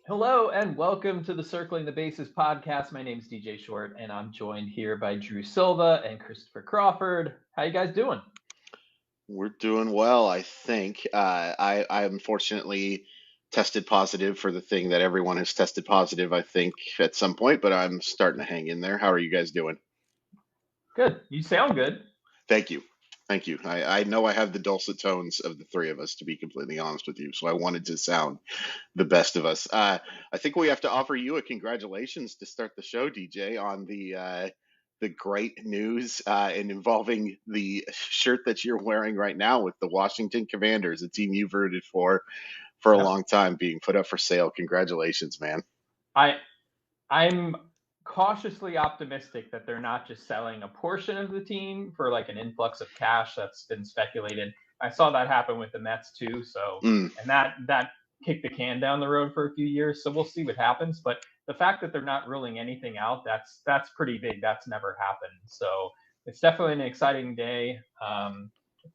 Hello and welcome to the Circling the Bases podcast. My name is DJ Short, and I'm joined here by Drew Silva and Christopher Crawford. How you guys doing? We're doing well, I think. I unfortunately tested positive for the thing that everyone has tested positive, I think, at some point, but I'm starting to hang in there. How are you guys doing? Good. You sound good. Thank you. Thank you. I know I have the dulcet tones of the three of us, to be completely honest with you, so I wanted to sound the best of us. I think we have to offer you a congratulations to start the show, DJ, on the great news and involving the shirt that you're wearing right now with the Washington Commanders, a team you've rooted for a Yep. long time, being put up for sale. Congratulations, man. I I'm cautiously optimistic that they're not just selling a portion of the team for like an influx of cash that's been speculated. I saw that happen with the Mets too, so Mm, and that kicked the can down the road for a few years. So we'll see what happens. But the fact that they're not ruling anything out, that's pretty big. That's never happened. So it's definitely an exciting day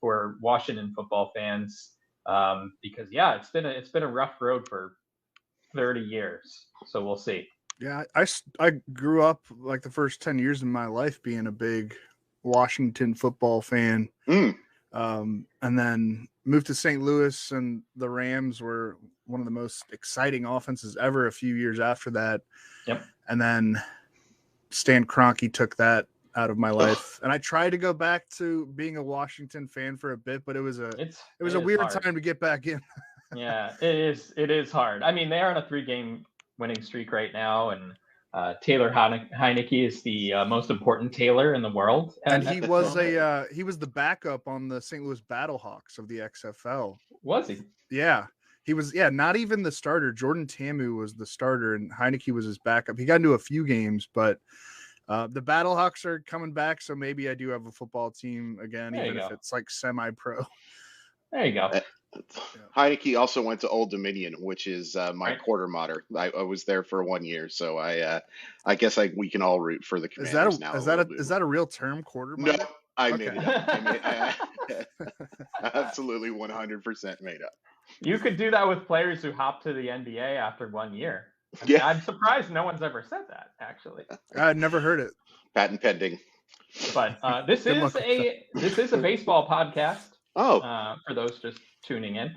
for Washington football fans because yeah, it's been a rough road for 30 years. So we'll see. Yeah, I grew up like the first 10 years of my life being a big Washington football fan. mm. And then moved to St. Louis, and the Rams were one of the most exciting offenses ever a few years after that. Yep. And then Stan Kroenke took that out of my Ugh. life. And I tried to go back to being a Washington fan for a bit, but it was a It a is weird hard. time to get back in. Yeah, it is hard. I mean, they are on a 3-game winning streak right now, and Taylor Heineke is the most important Taylor in the world. And at he this was moment. he was the backup on the St. Louis Battlehawks of the XFL. Was he? Yeah. He was, not even the starter. Jordan Tamu was the starter, and Heineke was his backup. He got into a few games, but the Battlehawks are coming back, so maybe I do have a football team again, There you even if go. it's like semi-pro. There you go. Uh, Heineke also went to Old Dominion, which is my Right. quarter mater. I was there for 1 year, so I guess we can all root for the Is that Commanders now is a that little a bit is more. that a real term, quarter No, mile? I made Okay. it up. Absolutely 100% made up. You could do that with players who hop to the NBA after 1 year. Yeah, I'm surprised no one's ever said that, actually. I never heard it. patent pending. But this Good is luck with that. a baseball podcast. Oh, For those just tuning in.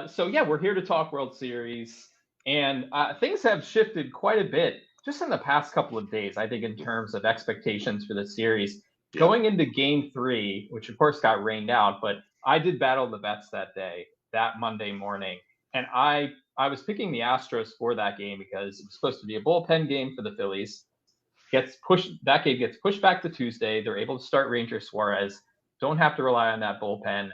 So yeah, we're here to talk World Series, and things have shifted quite a bit just in the past couple of days. I think in terms of expectations for the series yep. going into Game 3, which of course got rained out, but I did battle the Mets that day, that Monday morning, and I was picking the Astros for that game because it was supposed to be a bullpen game for the Phillies. That game gets pushed back to Tuesday. They're able to start Ranger Suarez. Don't have to rely on that bullpen.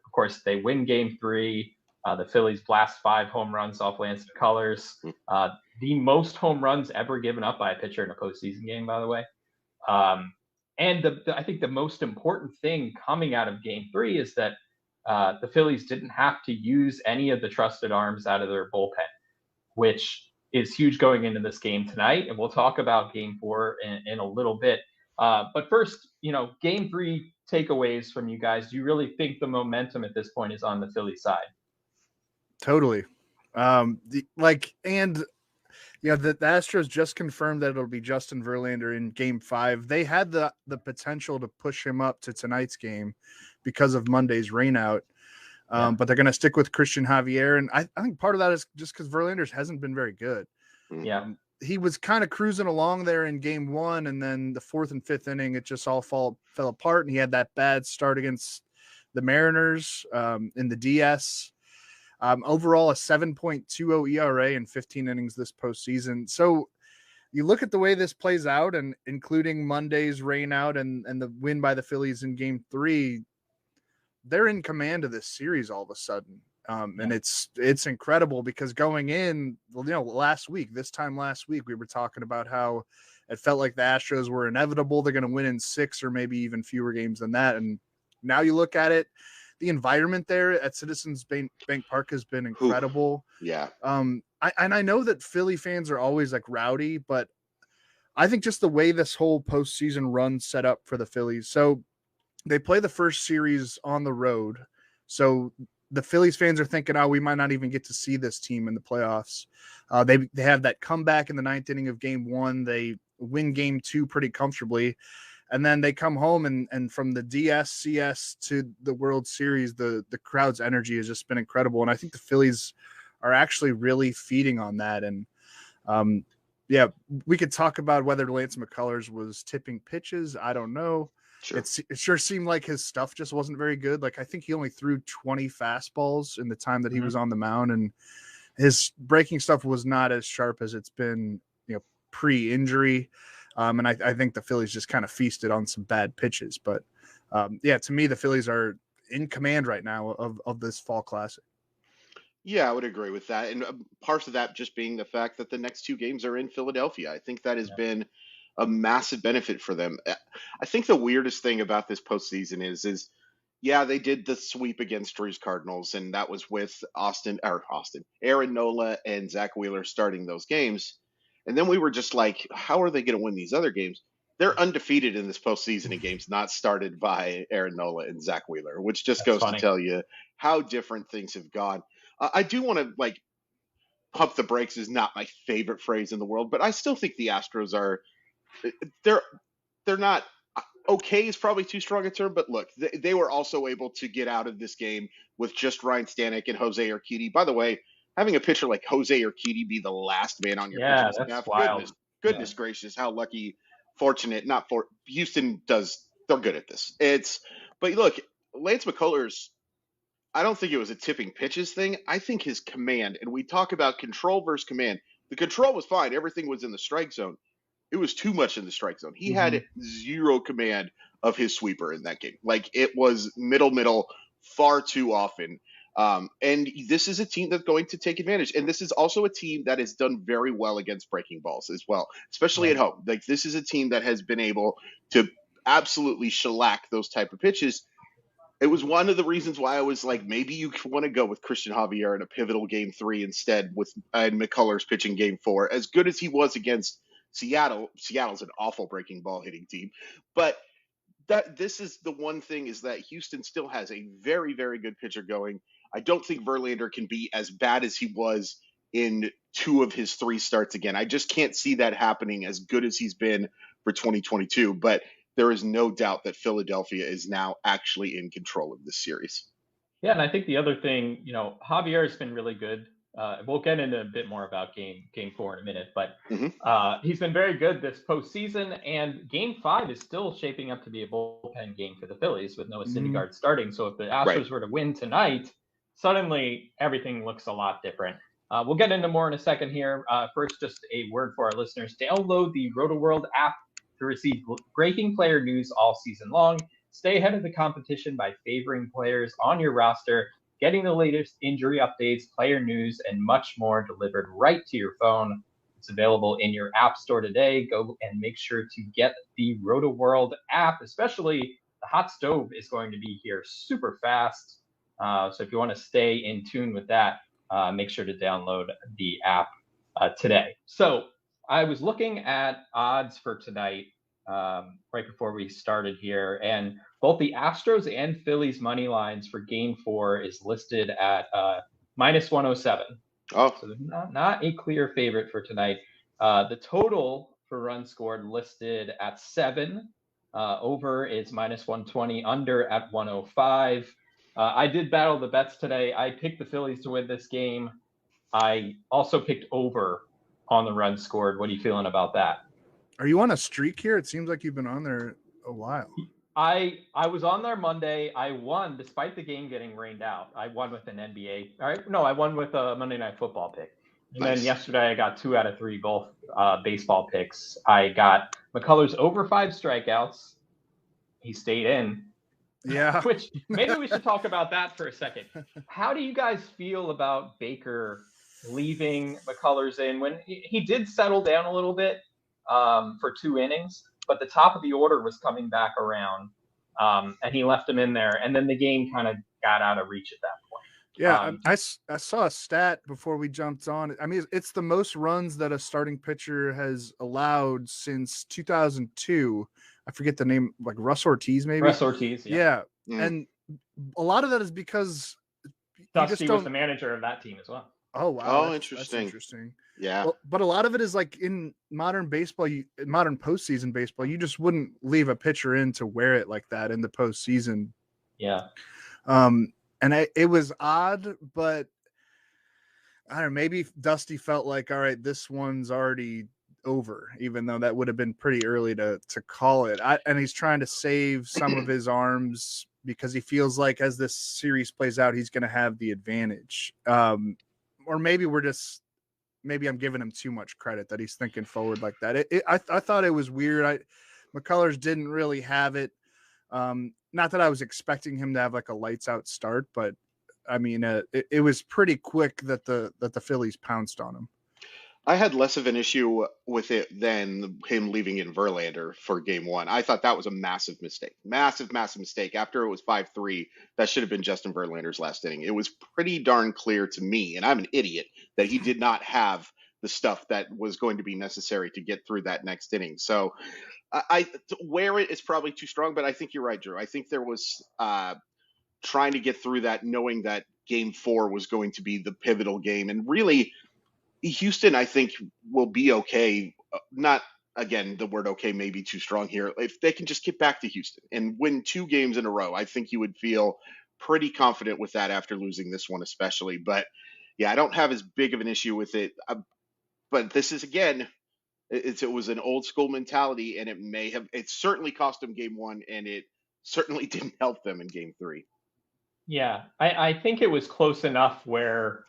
Of course, they win Game 3. The Phillies blast 5 home runs off Lansing colors. The most home runs ever given up by a pitcher in a postseason game, by the way. And I think the most important thing coming out of Game 3 is that the Phillies didn't have to use any of the trusted arms out of their bullpen, which is huge going into this game tonight. And we'll talk about Game 4 in a little bit. But first, Game 3 takeaways from you guys. Do you really think the momentum at this point is on the Philly side? Totally. The Astros just confirmed that it'll be Justin Verlander in Game 5. They had the potential to push him up to tonight's game because of Monday's rainout. But they're going to stick with Christian Javier. And I think part of that is just because Verlander hasn't been very good. Yeah. He was kind of cruising along there in Game 1, and then the 4th and 5th inning, it just all fell apart. And he had that bad start against the Mariners in the DS. Overall, a 7.20 ERA in 15 innings this postseason. So you look at the way this plays out, and including Monday's rainout and the win by the Phillies in Game 3, they're in command of this series all of a sudden. And it's incredible because going in, this time last week, we were talking about how it felt like the Astros were inevitable. They're going to win in 6 or maybe even fewer games than that. And now you look at it, the environment there at Citizens Bank Park has been incredible. Yeah. I know that Philly fans are always like rowdy, but I think just the way this whole postseason run set up for the Phillies. So they play the first series on the road. So the Phillies fans are thinking, oh, we might not even get to see this team in the playoffs. They have that comeback in the 9th inning of game 1. They win game 2 pretty comfortably. And then they come home and from the DS, CS to the World Series, the crowd's energy has just been incredible. And I think the Phillies are actually really feeding on that. And yeah, we could talk about whether Lance McCullers was tipping pitches. I don't know. Sure. It sure seemed like his stuff just wasn't very good. Like I think he only threw 20 fastballs in the time that he was on the mound, and his breaking stuff was not as sharp as it's been, pre-injury. And I think the Phillies just kind of feasted on some bad pitches. But yeah, to me, the Phillies are in command right now of this fall classic. Yeah, I would agree with that. And parts of that just being the fact that the next 2 games are in Philadelphia. I think that has been a massive benefit for them. I think the weirdest thing about this postseason is yeah, they did the sweep against Drew's Cardinals, and that was with Aaron Nola and Zach Wheeler starting those games. And then we were just like, how are they going to win these other games? They're undefeated in this postseason in games not started by Aaron Nola and Zach Wheeler, which just goes to tell you how different things have gone. I do want to pump the brakes is not my favorite phrase in the world, but I still think the Astros are they're not okay is probably too strong a term, but look, they were also able to get out of this game with just Ryan Stanek and Jose Urquidy. By the way, having a pitcher like Jose Urquidy be the last man on your pitching staff, goodness gracious, how lucky, fortunate, not for Houston they're good at this. But look, Lance McCullers, I don't think it was a tipping pitches thing. I think his command, and we talk about control versus command. The control was fine. Everything was in the strike zone. It was too much in the strike zone. He had zero command of his sweeper in that game. It was middle, far too often. And this is a team that's going to take advantage. And this is also a team that has done very well against breaking balls as well, especially at home. This is a team that has been able to absolutely shellac those type of pitches. It was one of the reasons why I was like, maybe you want to go with Christian Javier in a pivotal game 3 instead and McCullers pitching game 4. As good as he was against Seattle's an awful breaking ball hitting team. But this is the one thing is that Houston still has a very, very good pitcher going. I don't think Verlander can be as bad as he was in 2 of his 3 starts again. I just can't see that happening as good as he's been for 2022. But there is no doubt that Philadelphia is now actually in control of this series. Yeah, and I think the other thing, Javier has been really good. We'll get into a bit more about game 4 in a minute, but he's been very good this postseason, and game 5 is still shaping up to be a bullpen game for the Phillies with Noah Syndergaard starting. So if the Astros were to win tonight, suddenly everything looks a lot different. We'll get into more in a second here. First, just a word for our listeners. Download the RotoWorld app to receive breaking player news all season long. Stay ahead of the competition by favoring players on your roster, getting the latest injury updates, player news, and much more delivered right to your phone. It's available in your app store today. Go and make sure to get the RotoWorld app, especially the hot stove is going to be here super fast. So if you want to stay in tune with that, make sure to download the app today. So I was looking at odds for tonight right before we started here, and both the Astros and Phillies money lines for game 4 is listed at -107. Oh, so not a clear favorite for tonight. The total for runs scored listed at 7. Over is -120, under at 105. I did battle the bets today. I picked the Phillies to win this game. I also picked over on the runs scored. What are you feeling about that? Are you on a streak here? It seems like you've been on there a while. I was on there Monday. I won despite the game getting rained out. I won with an NBA. All right, no, I won with a Monday Night Football pick. And then yesterday I got 2 out of 3 both baseball picks. I got McCullers over 5 strikeouts. He stayed in. Yeah. Which maybe we should talk about that for a second. How do you guys feel about Baker leaving McCullers in when he did settle down a little bit for 2 innings, but the top of the order was coming back around, and he left him in there, and then the game kind of got out of reach at that point. Yeah, I saw a stat before we jumped on. I mean, it's the most runs that a starting pitcher has allowed since 2002. I forget the name, like Russ Ortiz, maybe. Russ Ortiz, yeah. And a lot of that is because Dusty was the don't. manager of that team as well. Oh wow, Oh, that's interesting. interesting. Yeah. Well, but a lot of it is like in modern baseball, modern postseason baseball, you just wouldn't leave a pitcher in to wear it like that in the postseason. Yeah. And it was odd, but I don't know, maybe Dusty felt like, all right, this one's already over, even though that would have been pretty early to call it. And he's trying to save some of his arms because he feels like as this series plays out, he's going to have the advantage. Or maybe maybe I'm giving him too much credit that he's thinking forward like that. I thought it was weird. McCullers didn't really have it. Not that I was expecting him to have like a lights out start, but I mean, it was pretty quick that the Phillies pounced on him. I had less of an issue with it than him leaving in Verlander for game one. I thought that was a massive mistake. Massive mistake. After it was 5-3, that should have been Justin Verlander's last inning. It was pretty darn clear to me, and I'm an idiot, that he did not have the stuff that was going to be necessary to get through that next inning. So I wear it is probably too strong, but I think you're right, Drew. I think there was trying to get through that, knowing that game 4 was going to be the pivotal game. And really, Houston, I think, will be okay. Not, again, the word okay may be too strong here. If they can just get back to Houston and win 2 games in a row, I think you would feel pretty confident with that after losing this one, especially. But yeah, I don't have as big of an issue with it. But this is, again, it was an old school mentality, and it certainly cost them game 1, and it certainly didn't help them in game 3. Yeah, I think it was close enough where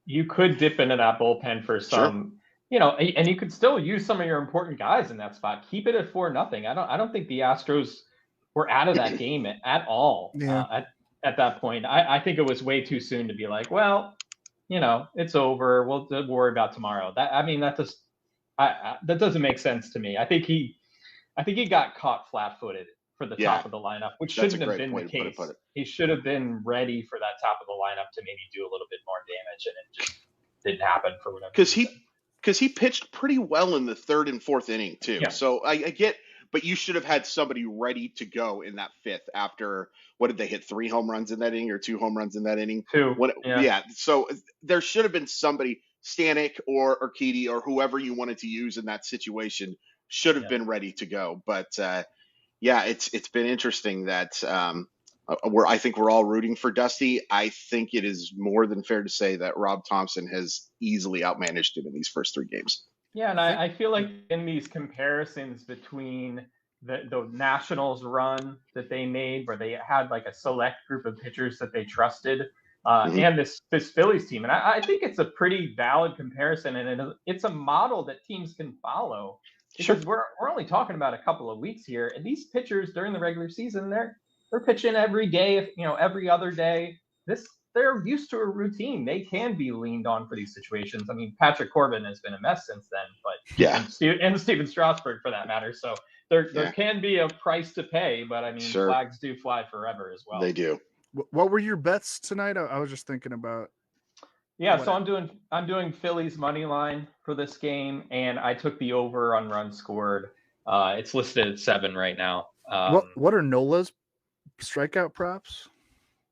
you could dip into that bullpen for some, and you could still use some of your important guys in that spot. Keep it at 4-0. I don't think the Astros were out of that game at all. Yeah. At that point, I think it was way too soon to be like, well, it's over. We'll worry about tomorrow. That doesn't make sense to me. I think he got caught flat-footed for the top of the lineup, which shouldn't have been the case. He should have been ready for that top of the lineup to maybe do a little bit more damage, and it just didn't happen for whatever reason. Because he pitched pretty well in the 3rd and 4th inning too. Yeah. So I get, but you should have had somebody ready to go in that 5th after, what did they hit, 3 home runs in that inning or 2 home runs in that inning? 2. Yeah. So there should have been somebody, Stanek or Urquidy or whoever you wanted to use in that situation should have been ready to go. But yeah, it's been interesting that I think we're all rooting for Dusty. I think it is more than fair to say that Rob Thompson has easily outmanaged him in these first 3 games. Yeah, and I feel like in these comparisons between the Nationals run that they made, where they had like a select group of pitchers that they trusted, and this Phillies team, and I think it's a pretty valid comparison, and it's a model that teams can follow. Because we're only talking about a couple of weeks here, and these pitchers during the regular season, they're pitching every day, every other day. They're used to a routine. They can be leaned on for these situations. I mean, Patrick Corbin has been a mess since then, but and Steven Strasburg for that matter. So there can be a price to pay, but I mean, flags do fly forever as well. They do. What were your bets tonight? I was just thinking about. Yeah, so I'm doing Phillies money line for this game, and I took the over on runs scored. It's listed at 7 right now. What are Nola's strikeout props?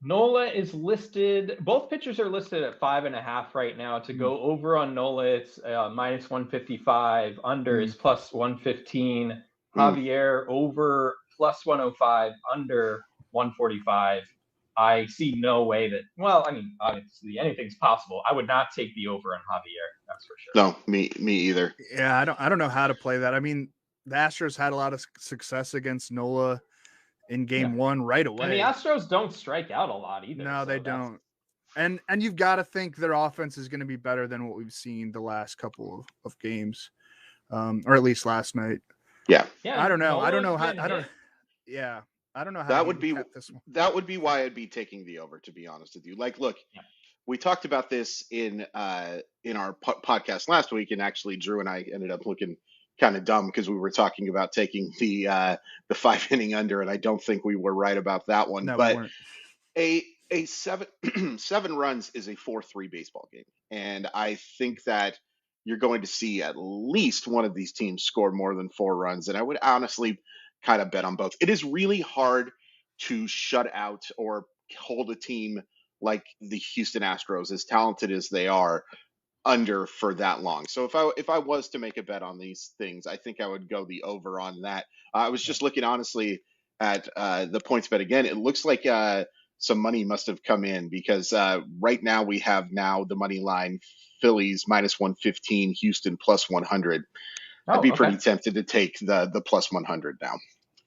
Nola is listed. Both pitchers are listed at 5.5 right now. To go over on Nola, it's minus 155. Under is plus 115. Javier over plus 105. Under 145. I see no way that. Well, I mean, obviously anything's possible. I would not take the over on Javier. That's for sure. No, me either. Yeah, I don't know how to play that. I mean, the Astros had a lot of success against Nola in game 1 right away. And the Astros don't strike out a lot either. No, they don't. And you've got to think their offense is going to be better than what we've seen the last couple of games, or at least last night. Yeah. I don't know. I don't know how. That would be why I'd be taking the over, to be honest with you. Like, look, we talked about this in our podcast last week, and actually Drew and I ended up looking kind of dumb because we were talking about taking the 5-inning under, and I don't think we were right about that one. No, but we a 7 runs is a 4-3 baseball game, and I think that you're going to see at least one of these teams score more than 4 runs, and I would honestly kind of bet on both. It is really hard to shut out or hold a team like the Houston Astros, as talented as they are, under for that long. So if I was to make a bet on these things, I think I would go the over on that. I was just looking honestly at the points bet again. It looks like some money must have come in because right now we have the money line Phillies -115, Houston +100. I'd be pretty tempted to take the +100 now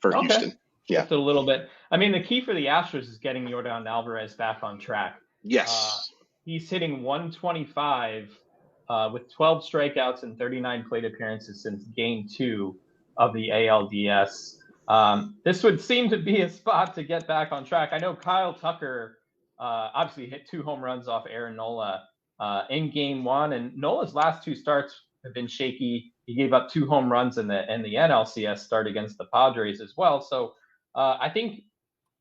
for Houston. Yeah, just a little bit. I mean, the key for the Astros is getting Yordan Alvarez back on track. Yes. He's hitting 125 with 12 strikeouts and 39 plate appearances since Game 2 of the ALDS. This would seem to be a spot to get back on track. I know Kyle Tucker obviously hit 2 home runs off Aaron Nola in Game 1, and Nola's last 2 starts have been shaky. He gave up 2 home runs in the NLCS start against the Padres as well. So I think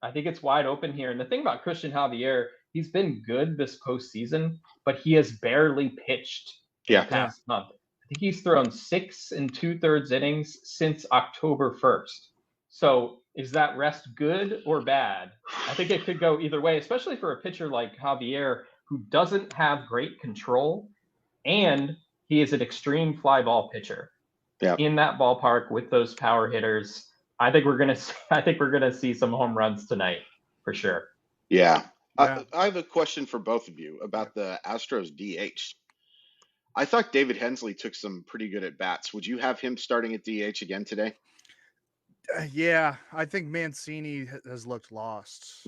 it's wide open here. And the thing about Christian Javier, he's been good this postseason, but he has barely pitched the past month. I think he's thrown 6 2/3 innings since October 1st. So is that rest good or bad? I think it could go either way, especially for a pitcher like Javier, who doesn't have great control, and he is an extreme fly ball pitcher. In that ballpark with those power hitters, I think we're gonna see some home runs tonight for sure. Yeah. I have a question for both of you about the Astros DH. I thought David Hensley took some pretty good at bats. Would you have him starting at DH again today? Yeah, I think Mancini has looked lost.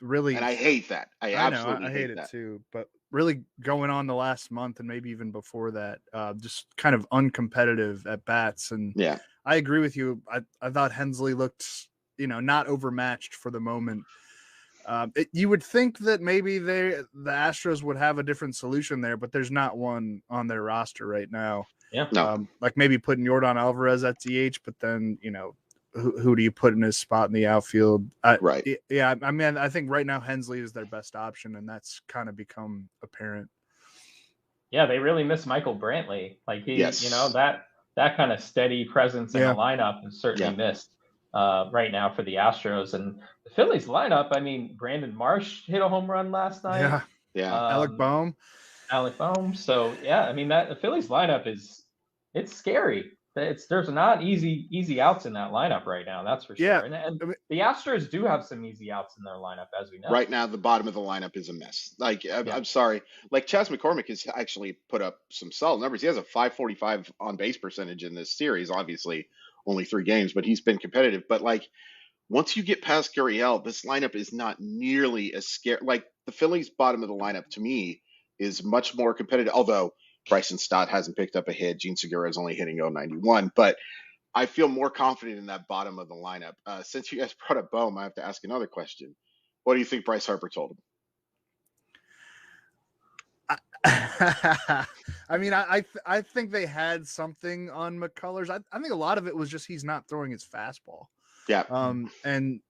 Really. And I hate that. I absolutely hate it too. But really going on the last month and maybe even before that, just kind of uncompetitive at bats. And I agree with you. I thought Hensley looked, not overmatched for the moment. You would think that maybe the Astros would have a different solution there, but there's not one on their roster right now. Like maybe putting Yordan Alvarez at DH, but then, who do you put in his spot in the outfield? Right. Yeah. I mean, I think right now Hensley is their best option, and that's kind of become apparent. Yeah, they really miss Michael Brantley. Like that kind of steady presence in the lineup is certainly missed right now for the Astros. And the Phillies lineup, I mean, Brandon Marsh hit a home run last night. Alec Bohm. So I mean the Phillies lineup it's scary. There's not easy outs in that lineup right now. That's for sure. And the Astros do have some easy outs in their lineup, as we know. Right now, the bottom of the lineup is a mess. Like, I'm sorry. Like, Chas McCormick has actually put up some solid numbers. He has a .545 on base percentage in this series. Obviously, only 3 games, but he's been competitive. But like, once you get past Gurriel, this lineup is not nearly as scary. Like, the Phillies' bottom of the lineup to me is much more competitive. Although Bryson Stott hasn't picked up a hit. Gene Segura is only hitting .091. But I feel more confident in that bottom of the lineup. Since you guys brought up Bohm, I have to ask another question. What do you think Bryce Harper told him? I mean, I think they had something on McCullers. I think a lot of it was just he's not throwing his fastball. Yeah. And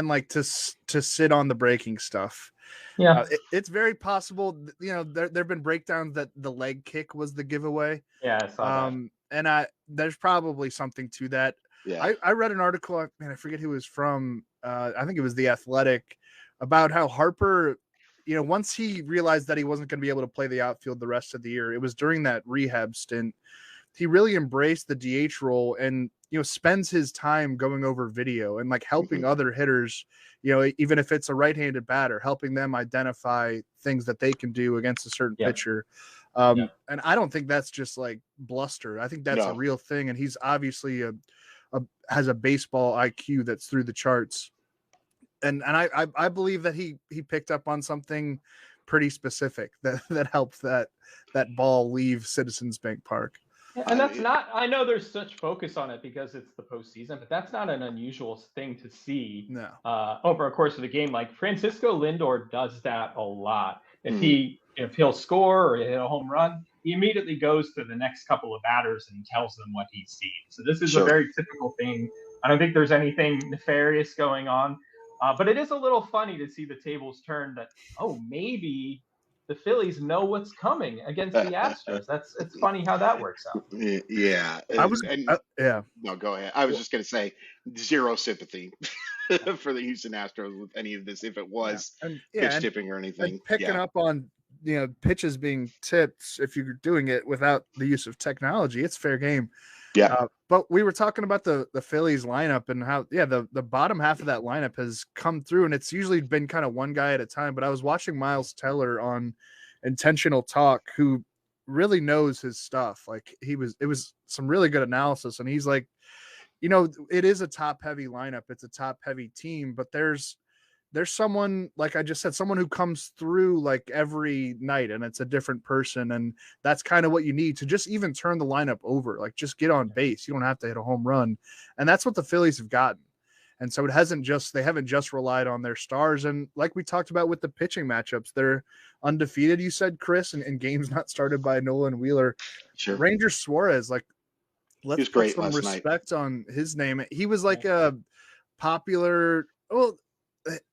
like to sit on the breaking stuff. Yeah. It's very possible, there've been breakdowns that the leg kick was the giveaway. Yeah, I saw that. And there's probably something to that. Yeah. I read an article, I forget who it was from. I think it was The Athletic, about how Harper, once he realized that he wasn't going to be able to play the outfield the rest of the year, it was during that rehab stint, he really embraced the DH role and, spends his time going over video and like helping other hitters, even if it's a right-handed batter, helping them identify things that they can do against a certain pitcher. And I don't think that's just like bluster. I think that's a real thing. And he's obviously has a baseball IQ that's through the charts. And I believe that he picked up on something pretty specific that helped that ball leave Citizens Bank Park. And that's not, I know there's such focus on it because it's the postseason, but that's not an unusual thing to see over a course of the game. Like Francisco Lindor does that a lot. If he'll score or hit a home run, he immediately goes to the next couple of batters and tells them what he's seen. So this is a very typical thing. I don't think there's anything nefarious going on, but it is a little funny to see the tables turn that, maybe the Phillies know what's coming against the Astros. It's funny how that works out. Yeah. No, go ahead. I was just going to say 0 sympathy. for the Houston Astros with any of this, if it was and, pitch tipping or anything. And picking up on pitches being tipped, if you're doing it without the use of technology, it's fair game. Yeah. But we were talking about the Phillies lineup and how the bottom half of that lineup has come through, and it's usually been kind of one guy at a time. But I was watching Miles Teller on Intentional Talk, who really knows his stuff. Like it was some really good analysis, and he's like, it is a top heavy lineup, it's a top heavy team, but there's someone, like I just said, someone who comes through like every night, and it's a different person. And that's kind of what you need to just even turn the lineup over, like just get on base. You don't have to hit a home run. And that's what the Phillies have gotten. And so they haven't just relied on their stars. And like we talked about with the pitching matchups, they're undefeated, you said, Chris, and games not started by Nolan Wheeler. Sure. Ranger Suarez, like, let's put some respect on his name. He was like a popular,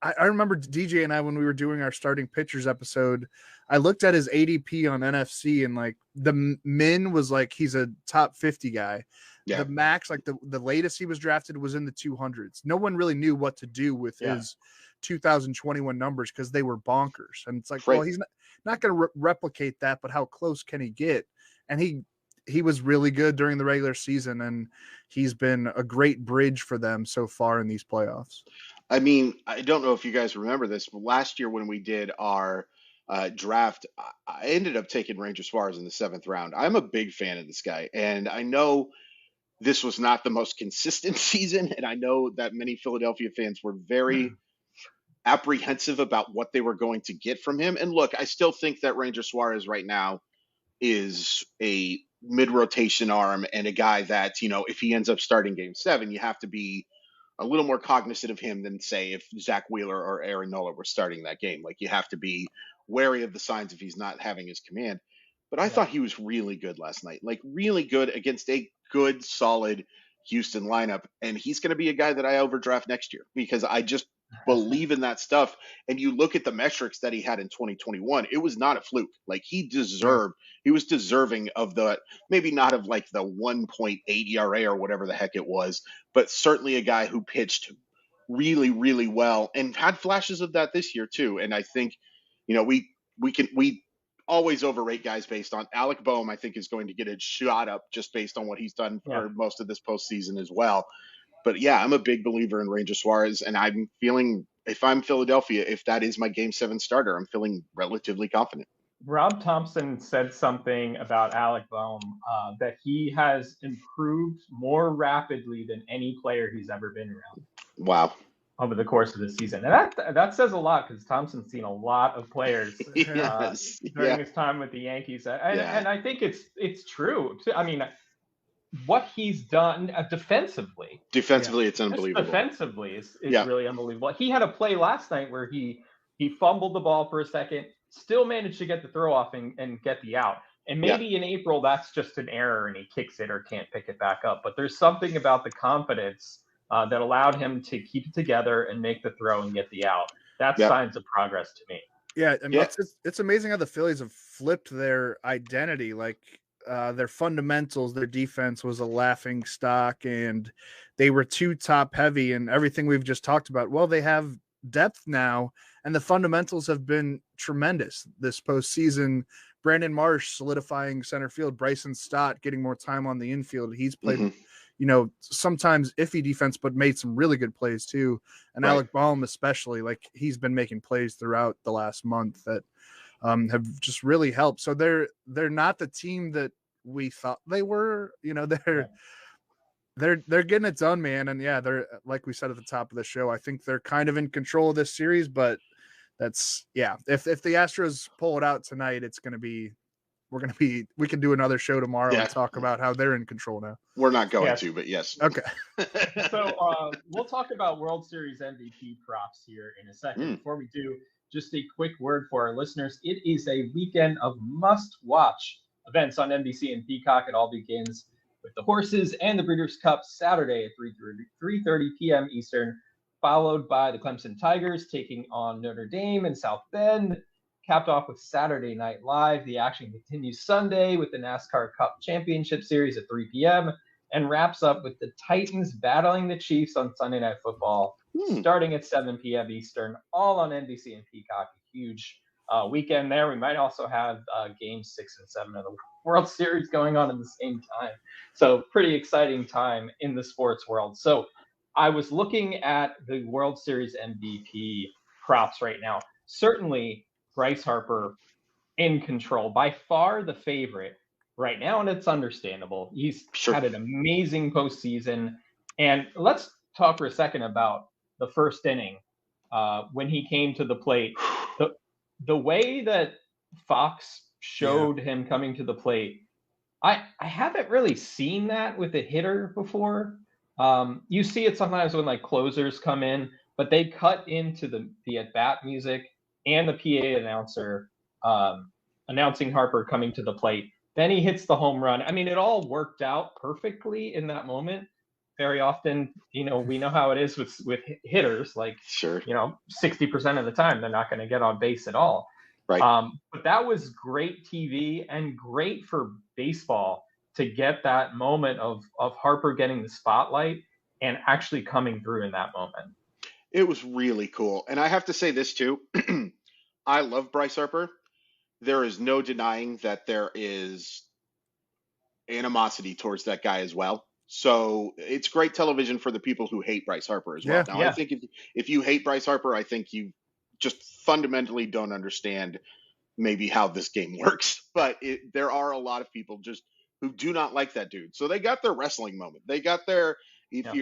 I remember DJ and I, when we were doing our starting pitchers episode, I looked at his ADP on NFC, and like the min was like, he's a top 50 guy. Yeah. The max, like the latest he was drafted was in the 200s. No one really knew what to do with his 2021 numbers because they were bonkers. And it's like, well, he's not going to replicate that, but how close can he get? And he was really good during the regular season, and he's been a great bridge for them so far in these playoffs. I mean, I don't know if you guys remember this, but last year when we did our draft, I ended up taking Ranger Suarez in the 7th round. I'm a big fan of this guy, and I know this was not the most consistent season, and I know that many Philadelphia fans were very apprehensive about what they were going to get from him. And look, I still think that Ranger Suarez right now is a mid-rotation arm and a guy that, if he ends up starting Game 7, you have to be a little more cognizant of him than, say, if Zach Wheeler or Aaron Nola were starting that game. Like, you have to be wary of the signs if he's not having his command. But I thought he was really good last night, like really good against a good, solid Houston lineup. And he's going to be a guy that I overdraft next year because I just believe in that stuff. And you look at the metrics that he had in 2021, it was not a fluke. Like he was deserving of the, maybe not of like the 1.8 ERA or whatever the heck it was, but certainly a guy who pitched really, really well and had flashes of that this year too. And I think, we always overrate guys based on Alec Boehm. I think is going to get a shot up just based on what he's done for most of this postseason as well. But yeah, I'm a big believer in Ranger Suarez, and I'm feeling, if I'm Philadelphia, if that is my Game 7 starter, I'm feeling relatively confident. Rob Thompson said something about Alec Boehm that he has improved more rapidly than any player he's ever been around. Wow. Over the course of the season. And that says a lot because Thompson's seen a lot of players during his time with the Yankees. And I think it's true. I mean, what he's done defensively. It's unbelievable. Defensively is really unbelievable. He had a play last night where he fumbled the ball for a second, still managed to get the throw off and get the out. And maybe in April, that's just an error and he kicks it or can't pick it back up. But there's something about the confidence that allowed him to keep it together and make the throw and get the out. That's signs of progress to me. Yeah, I mean, it's amazing how the Phillies have flipped their identity. Like their fundamentals, their defense was a laughing stock, and they were too top heavy and everything we've just talked about. Well, they have depth now, and the fundamentals have been tremendous this postseason. Brandon Marsh solidifying center field, Bryson Stott getting more time on the infield. He's played sometimes iffy defense, but made some really good plays too. And Alec Boehm, especially, like he's been making plays throughout the last month that have just really helped. So they're not the team that we thought they were. They're getting it done, man. And they're, like we said at the top of the show, I think they're kind of in control of this series. But that's if the Astros pull it out tonight, it's going to be. We can do another show tomorrow and talk about how they're in control now. We're not going to, but yes. Okay. So we'll talk about World Series MVP props here in a second. Before we do, just a quick word for our listeners. It is a weekend of must-watch events on NBC and Peacock. It all begins with the Horses and the Breeders' Cup Saturday at 3:30 p.m. Eastern, followed by the Clemson Tigers taking on Notre Dame in South Bend. Capped off with Saturday Night Live. The action continues Sunday with the NASCAR Cup Championship Series at 3 p.m. and wraps up with the Titans battling the Chiefs on Sunday Night Football, starting at 7 p.m. Eastern, all on NBC and Peacock. A huge weekend there. We might also have games 6 and 7 of the World Series going on at the same time. So pretty exciting time in the sports world. So I was looking at the World Series MVP props right now. Certainly Bryce Harper in control, by far the favorite right now, and it's understandable. He's had an amazing postseason. And let's talk for a second about the first inning when he came to the plate. The way that Fox showed him coming to the plate, I haven't really seen that with a hitter before. You see it sometimes when like closers come in, but they cut into the at-bat music and the PA announcer announcing Harper coming to the plate. Then he hits the home run. I mean, it all worked out perfectly in that moment. Very often, we know how it is with hitters. Like, 60% of the time, they're not going to get on base at all. Right. But that was great TV and great for baseball to get that moment of Harper getting the spotlight and actually coming through in that moment. It was really cool. And I have to say this too. I love Bryce Harper. There is no denying that there is animosity towards that guy as well. So it's great television for the people who hate Bryce Harper as well. I think if you hate Bryce Harper, I think you just fundamentally don't understand maybe how this game works. But there are a lot of people just who do not like that dude. So they got their wrestling moment. They got their if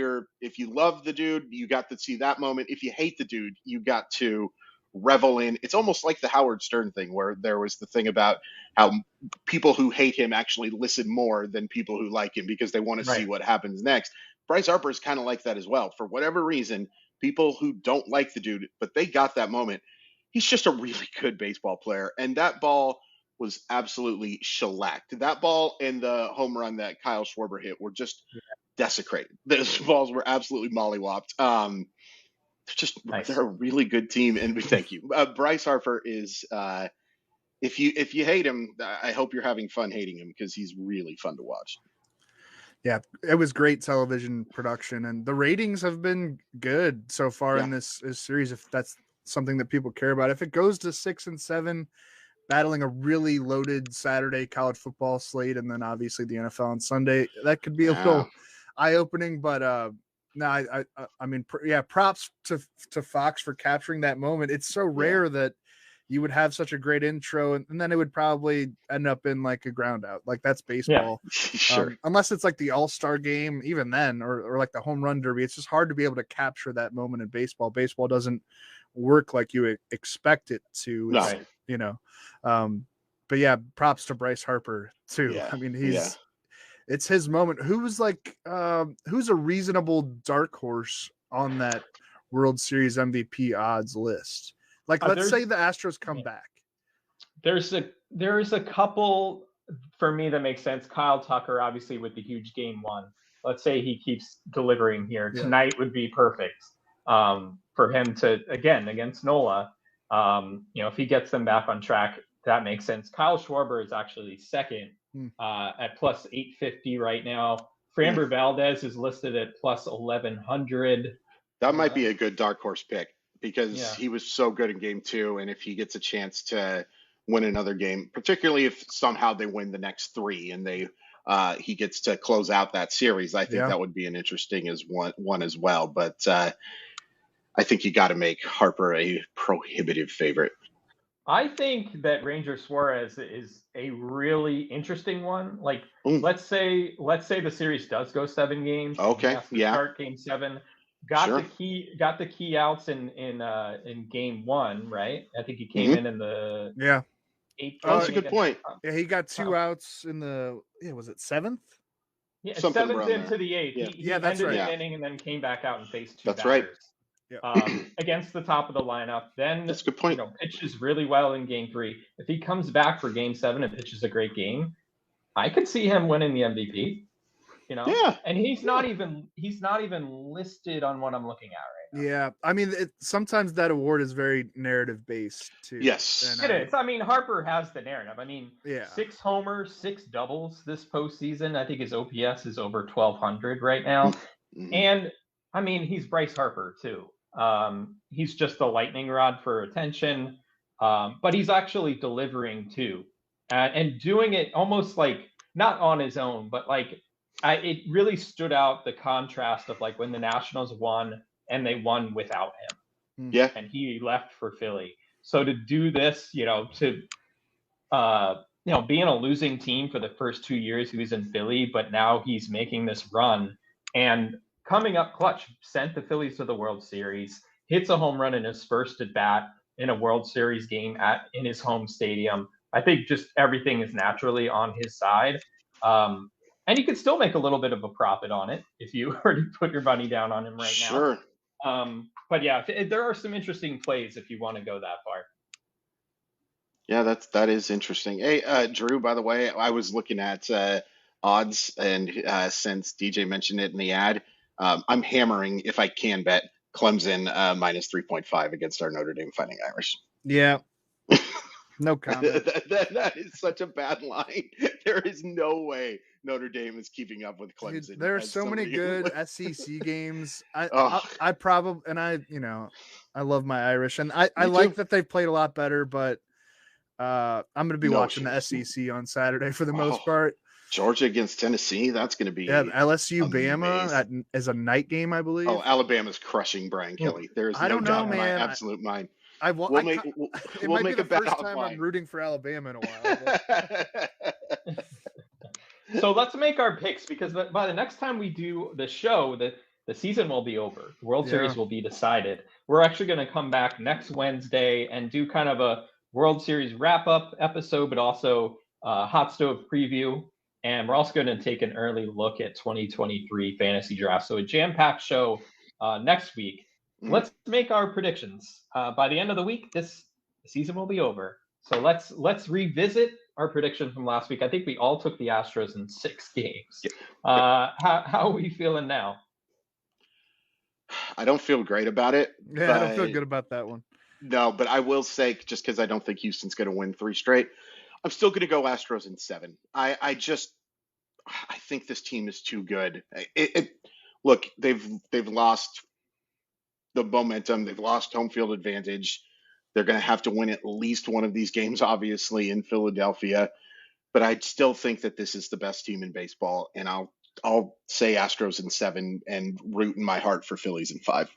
you love the dude, you got to see that moment. If you hate the dude, you got to revel in. It's almost like the Howard Stern thing where there was the thing about how people who hate him actually listen more than people who like him because they want to see what happens next. Bryce Harper is kind of like that as well. For whatever reason, people who don't like the dude, but they got that moment. He's just a really good baseball player. And that ball was absolutely shellacked. That ball and the home run that Kyle Schwarber hit were just desecrated. Those balls were absolutely mollywopped. They're a really good team, and thank you. Bryce Harper is if you hate him, I hope you're having fun hating him because he's really fun to watch. Yeah, it was great television production, and the ratings have been good so far in this series. If that's something that people care about, if it goes to 6 and 7, battling a really loaded Saturday college football slate, and then obviously the NFL on Sunday, that could be a little eye-opening, but. No, I mean, props to Fox for capturing that moment. It's so rare that you would have such a great intro, and then it would probably end up in like a ground out. Like that's baseball. Yeah. Unless it's like the All-Star game, even then, or like the home run derby. It's just hard to be able to capture that moment in baseball. Baseball doesn't work like you expect it to, but yeah, props to Bryce Harper too. Yeah. I mean, it's his moment. Who's a reasonable dark horse on that World Series MVP odds list? Like, let's say the Astros come back. There's a couple for me that makes sense. Kyle Tucker, obviously, with the huge game 1. Let's say he keeps delivering here. Tonight would be perfect for him to, again, against Nola. If he gets them back on track, that makes sense. Kyle Schwarber is actually second at plus 850 right now. Framber Valdez is listed at plus 1100. That might be a good dark horse pick because he was so good in game 2. And if he gets a chance to win another game, particularly if somehow they win the next 3 and he gets to close out that series, I think that would be an interesting one as well. But I think you got to make Harper a prohibitive favorite. I think that Ranger Suarez is a really interesting one. Like, let's say the series does go 7 games. Okay. Start game 7. Got the key outs in game 1, right? I think he came in the 8th. Oh, that's a good point. Yeah, he got 2 outs in the was it 7th? Yeah, 7th into the 8th. Yeah, he that's ended right. the inning and then came back out and faced 2 That's batters. right. Against the top of the lineup. Then that's a good point. Pitches really well in game 3. If he comes back for game 7 and pitches a great game, I could see him winning the MVP. Yeah. And he's not even listed on what I'm looking at right now. Yeah, I mean, sometimes that award is very narrative based too. Yes. It is. I mean, Harper has the narrative. I mean, Yeah. 6 homers, 6 doubles this postseason. I think his OPS is over 1,200 right now. Mhm. And I mean, he's Bryce Harper too. He's just a lightning rod for attention, but he's actually delivering too, and doing it almost like not on his own, but like it really stood out the contrast of like when the Nationals won and they won without him, Yeah. and he left for Philly. So to do this, to being a losing team for the first 2 years he was in Philly, but now he's making this run and coming up clutch, sent the Phillies to the World Series, hits a home run in his first at bat in a World Series game in his home stadium. I think just everything is naturally on his side. And you could still make a little bit of a profit on it if you were to put your money down on him right Sure. now. But yeah, there are some interesting plays if you want to go that far. Yeah, that is interesting. Hey, Drew, by the way, I was looking at odds, and since DJ mentioned it in the ad, I'm hammering, if I can bet, Clemson minus 3.5 against our Notre Dame Fighting Irish. Yeah. No comment. That is such a bad line. There is no way Notre Dame is keeping up with Clemson. Dude, there are so many good SEC games. I love my Irish, and I like that they've played a lot better, but I'm going to be watching the SEC on Saturday for the most part. Georgia against Tennessee, that's going to be LSU Bama. That is a night game, I believe. Oh, Alabama's crushing Brian Kelly. There is no doubt in my absolute mind. We'll make a bet first time I'm rooting for Alabama in a while. So let's make our picks, because by the next time we do the show, the season will be over. The World Series will be decided. We're actually going to come back next Wednesday and do kind of a World Series wrap-up episode, but also hot stove preview. And we're also going to take an early look at 2023 fantasy draft. So a jam-packed show next week. Let's make our predictions. By the end of the week, the season will be over. So let's revisit our prediction from last week. I think we all took the Astros in 6 games. How are we feeling now? I don't feel great about it. Yeah, I don't feel good about that one. No, but I will say, just because I don't think Houston's going to win 3 straight, I'm still going to go Astros in 7. I think this team is too good. Look, they've lost the momentum. They've lost home field advantage. They're going to have to win at least one of these games, obviously, in Philadelphia. But I still think that this is the best team in baseball, and I'll say Astros in 7 and root in my heart for Phillies in 5.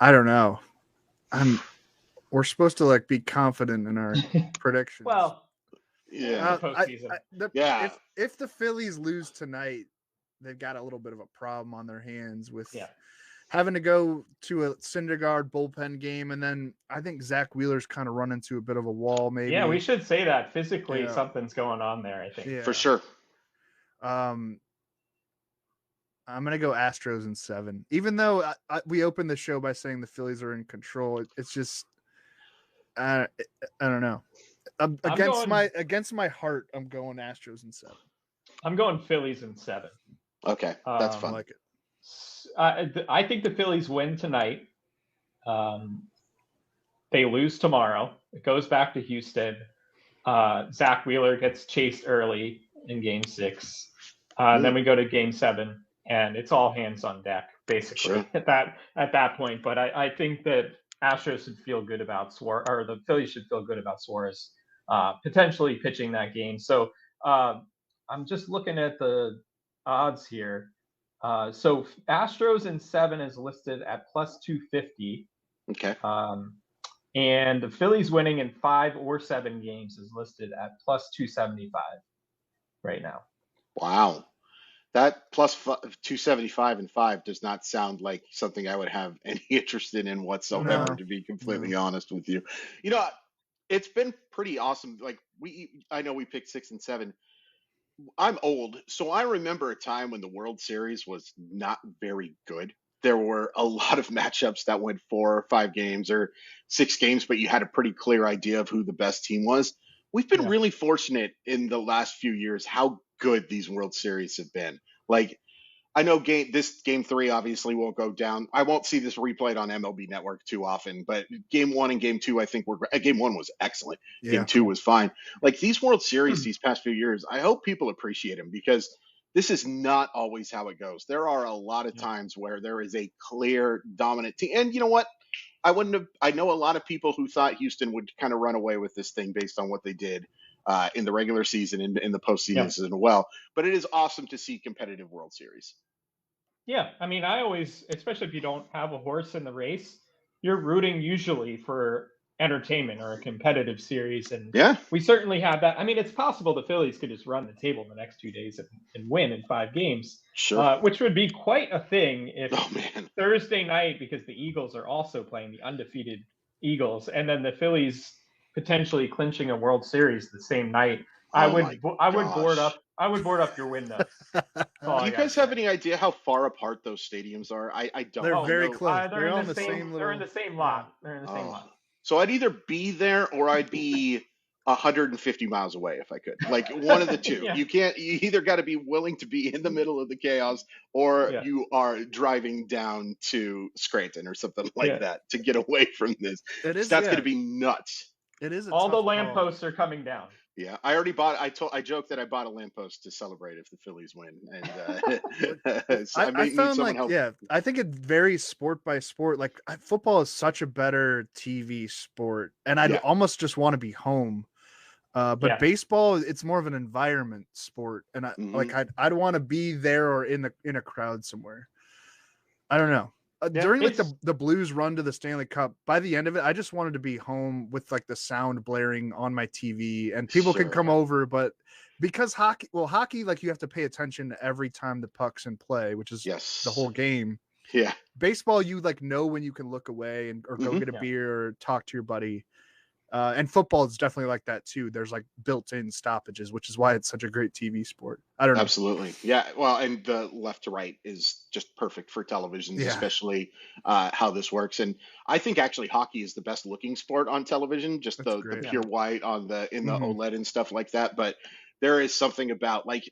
I don't know. We're supposed to be confident in our predictions. Well, yeah. If the Phillies lose tonight, they've got a little bit of a problem on their hands with having to go to a Syndergaard bullpen game, and then I think Zach Wheeler's kind of run into a bit of a wall. Maybe. Yeah, we should say that physically something's going on there. I think for sure. I'm going to go Astros in 7. Even though we opened the show by saying the Phillies are in control, it's just I don't know. Against my heart, I'm going Astros in 7. I'm going Phillies in 7. Okay, that's fun. I like it. I think the Phillies win tonight. They lose tomorrow. It goes back to Houston. Zach Wheeler gets chased early in Game 6. Then we go to Game 7. And it's all hands on deck, basically, at that point. But I think that Astros should feel good about Suarez, or the Phillies should feel good about Suarez potentially pitching that game. So I'm just looking at the odds here. So Astros in 7 is listed at plus 250. Okay. And the Phillies winning in 5 or 7 games is listed at plus 275 right now. Wow. That plus 275 and 5 does not sound like something I would have any interest in whatsoever, to be completely honest with you. It's been pretty awesome. I know we picked 6 and 7. I'm old, so I remember a time when the World Series was not very good. There were a lot of matchups that went 4 or 5 games or 6 games, but you had a pretty clear idea of who the best team was. we've been really fortunate in the last few years how good these World Series have been. Like, I know game 3 obviously won't go down. I won't see this replayed on MLB Network too often, but game 1 and game 2, I think game 1 was excellent. Game 2 was fine. Like, these World Series these past few years, I hope people appreciate them, because this is not always how it goes. There are a lot of times where there is a clear dominant team. And you know what? I know a lot of people who thought Houston would kind of run away with this thing based on what they did in the regular season and in the postseason as well. But it is awesome to see competitive World Series. Yeah, I mean, I always, especially if you don't have a horse in the race, you're rooting usually for entertainment or a competitive series. And we certainly have that. I mean, it's possible the Phillies could just run the table the next 2 days and win in 5 games, which would be quite a thing if Thursday night, because the Eagles are also playing, the undefeated Eagles, and then the Phillies potentially clinching a World Series the same night. I would board up your window. Do you guys have any idea how far apart those stadiums are? I don't. They're very close. They're in the same. They're in the same lot. They're in the same lot. So I'd either be there or I'd be 150 miles away if I could. Like, one of the two. You either got to be willing to be in the middle of the chaos, or you are driving down to Scranton or something like that to get away from this. That's going to be nuts. It is. All the lampposts are coming down. Yeah, I already bought. I joked that I bought a lamppost to celebrate if the Phillies win, and so I found I think it varies sport by sport. Like, football is such a better TV sport, and I'd almost just want to be home. But baseball, it's more of an environment sport, and I'd want to be there or in a crowd somewhere. I don't know. During like the Blues run to the Stanley Cup, by the end of it, I just wanted to be home with like the sound blaring on my TV, and people can come over. But because hockey, like, you have to pay attention every time the puck's in play, which is the whole game. Yeah. Baseball, you like know when you can look away or go get a beer or talk to your buddy. And football is definitely like that too. There's like built-in stoppages, which is why it's such a great TV sport. I don't know. Absolutely. Yeah. Well, and the left to right is just perfect for televisions, especially how this works. And I think actually hockey is the best looking sport on television, just the pure white on the OLED and stuff like that. But there is something about, like,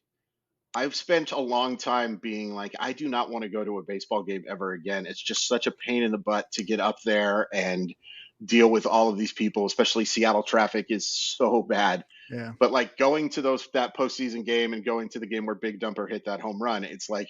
I've spent a long time being like, I do not want to go to a baseball game ever again. It's just such a pain in the butt to get up there and deal with all of these people, especially Seattle traffic is so bad. Yeah. But like going to that postseason game and going to the game where Big Dumper hit that home run, it's like,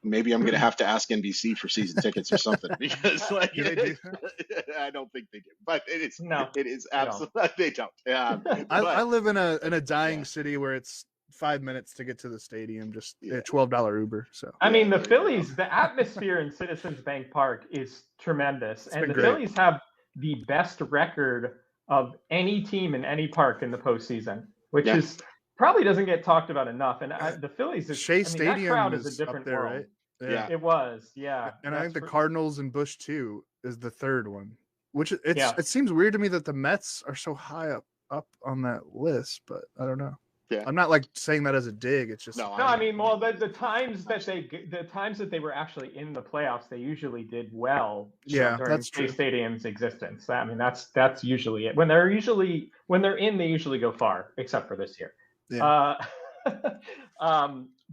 maybe I'm going to have to ask NBC for season tickets or something, because like, I don't think they do, but it is absolutely, they don't. Yeah. I live in a dying city where it's 5 minutes to get to the stadium, just a $12 Uber. So I mean, the Phillies, the atmosphere in Citizens Bank Park is tremendous, and the Phillies have the best record of any team in any park in the postseason, which is probably doesn't get talked about enough. And the Phillies, Stadium, that crowd is a different there, world. Right? Yeah, it was. Yeah, and I think the Cardinals and Busch too is the third one. Which it seems weird to me that the Mets are so high up on that list, but I don't know. Yeah. I'm not like saying that as a dig. It's just I mean, well, the times that they were actually in the playoffs, they usually did well. Yeah, during that's Shea true. Stadium's existence. I mean, that's usually it. When they're in, they usually go far, except for this year. Yeah.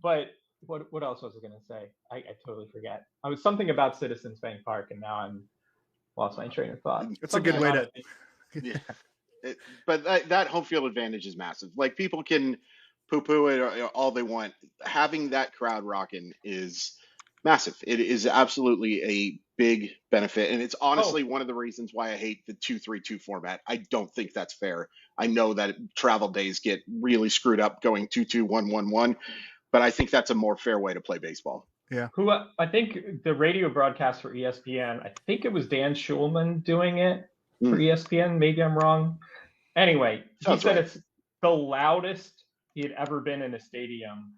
But what else was I going to say? I totally forget. I was something about Citizens Bank Park, and now I'm lost my train of thought. It's a good way to. Yeah. But that home field advantage is massive. Like, people can poo-poo it or all they want. Having that crowd rocking is massive. It is absolutely a big benefit. And it's honestly one of the reasons why I hate the 2-3-2 format. I don't think that's fair. I know that travel days get really screwed up going 2-2-1-1-1, but I think that's a more fair way to play baseball. Yeah. Who I think the radio broadcast for ESPN, I think it was Dan Schulman doing it for ESPN. Maybe I'm wrong. Anyway, he said it's the loudest he had ever been in a stadium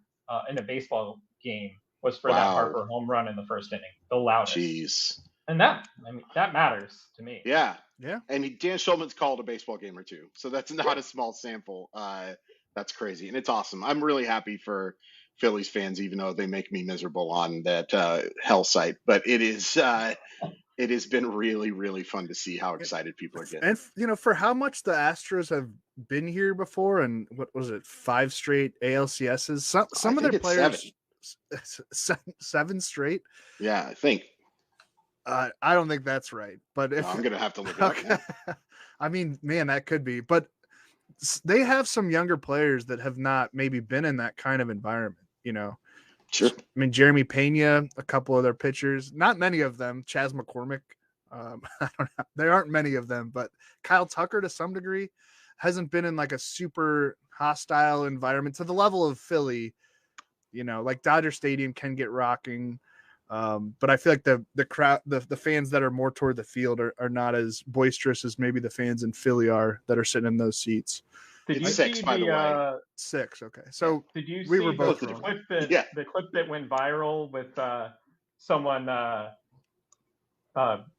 in a baseball game was for that Harper home run in the first inning. The loudest. Jeez. And that matters to me. Yeah. Yeah. And Dan Schulman's called a baseball game or two, so that's not a small sample. That's crazy, and it's awesome. I'm really happy for Phillies fans, even though they make me miserable on that hell site. But it is It has been really, really fun to see how excited people are getting. And for how much the Astros have been here before, and what was it, 5 straight ALCSs? Some of their players, 7 straight. Yeah, I think. I don't think that's right, but if I'm gonna have to look it up. Yeah. I mean, man, that could be, but they have some younger players that have not maybe been in that kind of environment. Sure. I mean, Jeremy Pena, a couple of their pitchers, not many of them. Chas McCormick, I don't know. There aren't many of them, but Kyle Tucker to some degree hasn't been in like a super hostile environment to the level of Philly. Like Dodger Stadium can get rocking, but I feel like the crowd, the fans that are more toward the field are not as boisterous as maybe the fans in Philly are that are sitting in those seats. Did you 6, see by the way. 6, okay. So did you we see were both the wrong. clip that went viral with someone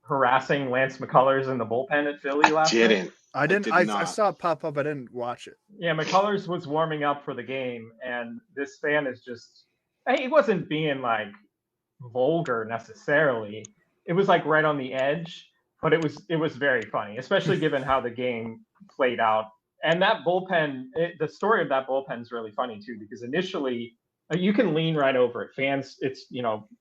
harassing Lance McCullers in the bullpen at Philly last night? I didn't. I saw it pop up. I didn't watch it. Yeah, McCullers was warming up for the game, and this fan is he wasn't being like vulgar necessarily. It was like right on the edge, but it was very funny, especially given how the game played out. And that bullpen, the story of that bullpen is really funny too, because initially you can lean right over it. Fans, it's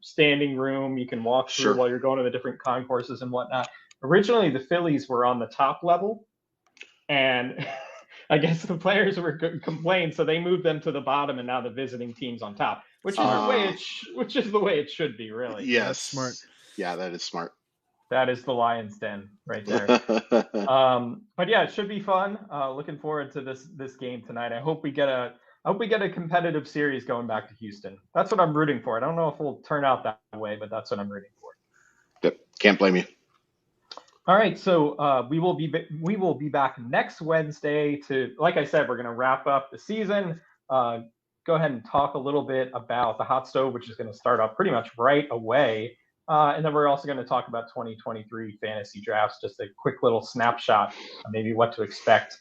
standing room. You can walk through while you're going to the different concourses and whatnot. Originally, the Phillies were on the top level, and I guess the players were complained, so they moved them to the bottom, and now the visiting team's on top, which is the way it should be, really. Yes, that's smart. Yeah, that is smart. That is the lion's den right there. But yeah, it should be fun. Looking forward to this game tonight. I hope we get a competitive series going back to Houston. That's what I'm rooting for. I don't know if it'll turn out that way, but that's what I'm rooting for. Yep. Can't blame you. All right, so we will be back next Wednesday to, like I said, we're going to wrap up the season. Go ahead and talk a little bit about the hot stove, which is going to start up pretty much right away. And then we're also going to talk about 2023 fantasy drafts, just a quick little snapshot of maybe what to expect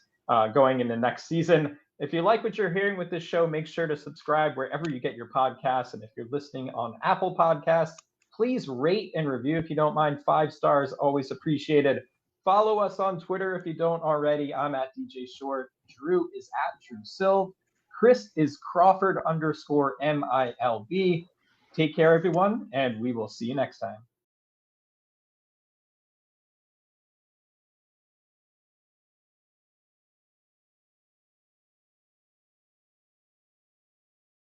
going into next season. If you like what you're hearing with this show, make sure to subscribe wherever you get your podcasts. And if you're listening on Apple Podcasts, please rate and review if you don't mind. 5 stars, always appreciated. Follow us on Twitter if you don't already. I'm at DJ Short. Drew is at Drew Silva. Chris is Crawford _MILB. Take care, everyone, and we will see you next time.